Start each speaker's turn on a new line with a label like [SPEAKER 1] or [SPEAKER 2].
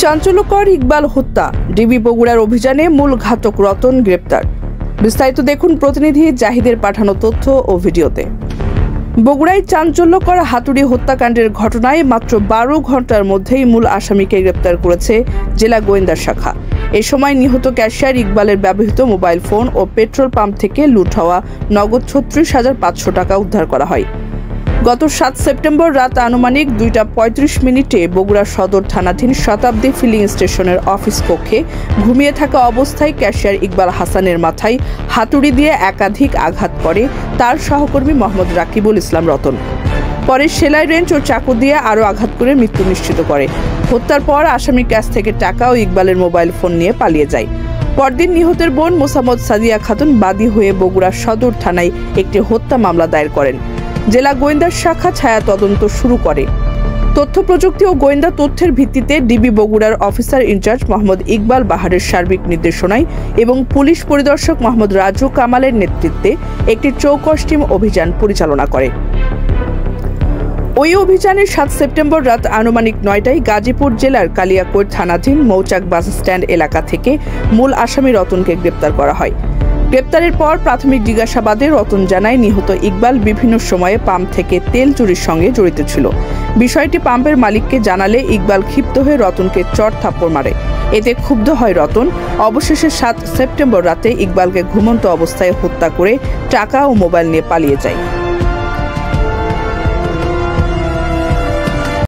[SPEAKER 1] চাঞ্চল্যকর ইকবাল হত্যা, ডিবি বগুড়ার অভিযানে মূল ঘাতক রতন গ্রেপ্তার। বিস্তারিত দেখুন প্রতিনিধি জাহিদের পাঠানো তথ্য ও ভিডিওতে। বগুড়ায় চাঞ্চল্যকর হাতুড়ি হত্যাকাণ্ডের ঘটনায় মাত্র 12 ঘন্টার মধ্যেই মূল আসামিকে গ্রেপ্তার করেছে জেলা গোয়েন্দা শাখা। এ সময় নিহত ক্যাশিয়ার ইকবালের ব্যবহৃত মোবাইল ফোন ও পেট্রোল পাম্প থেকে লুট হওয়া নগদ 36,500 টাকা উদ্ধার করা হয়। গত 7 সেপ্টেম্বর রাত আনুমানিক 2:35 বগুড়া সদর থানাধীন শতাব্দী ফিলিং স্টেশনের অফিস কক্ষে ঘুমিয়ে থাকা অবস্থায় ক্যাশিয়ার ইকবাল হাসানের মাথায় হাতুড়ি দিয়ে একাধিক আঘাত করে তার সহকর্মী মোহাম্মদ রাকিবুল ইসলাম রতন। পরে সেলাই রেঞ্চ ও চাকু দিয়ে আরও আঘাত করে মৃত্যু নিশ্চিত করে। হত্যার পর আসামির কাছ থেকে টাকা ও ইকবালের মোবাইল ফোন নিয়ে পালিয়ে যায়। পরদিন নিহতের বোন মোসাম্মদ সাদিয়া খাতুন বাদী হয়ে বগুড়া সদর থানায় একটি হত্যা মামলা দায়ের করেন। জেলা গোয়েন্দা শাখা ছায়া তদন্ত শুরু করে। তথ্য প্রযুক্তি ও গোয়েন্দা তথ্যের ভিত্তিতে ডিবি বগুড়ার অফিসার ইনচার্জ মোহাম্মদ ইকবাল বাহারের সার্বিক নির্দেশনায় এবং পুলিশ পরিদর্শক মোহাম্মদ রাজু কামালের নেতৃত্বে একটি চৌকস টিম অভিযান পরিচালনা করে। ওই অভিযানে 7 সেপ্টেম্বর রাত আনুমানিক 9টায় গাজীপুর জেলার কালিয়াকৈর থানাধীন মৌচাক বাস স্ট্যান্ড এলাকা থেকে মূল আসামি রতনকে গ্রেপ্তার করা হয়। গ্রেপ্তারের পর প্রাথমিক জিজ্ঞাসাবাদে রতন জানায় নিহত ইকবাল বিভিন্ন সময়ে পাম্প থেকে তেল চুরির সঙ্গে জড়িত ছিল। বিষয়টি পাম্পের মালিককে জানালে ইকবাল ক্ষিপ্ত হয়ে রতনকে চড় থাপ্পড় মারে। এতে ক্ষুব্ধ হয় রতন। অবশেষে 7 সেপ্টেম্বর রাতে ইকবালকে ঘুমন্ত অবস্থায় হত্যা করে টাকা ও মোবাইল নিয়ে পালিয়ে যায়।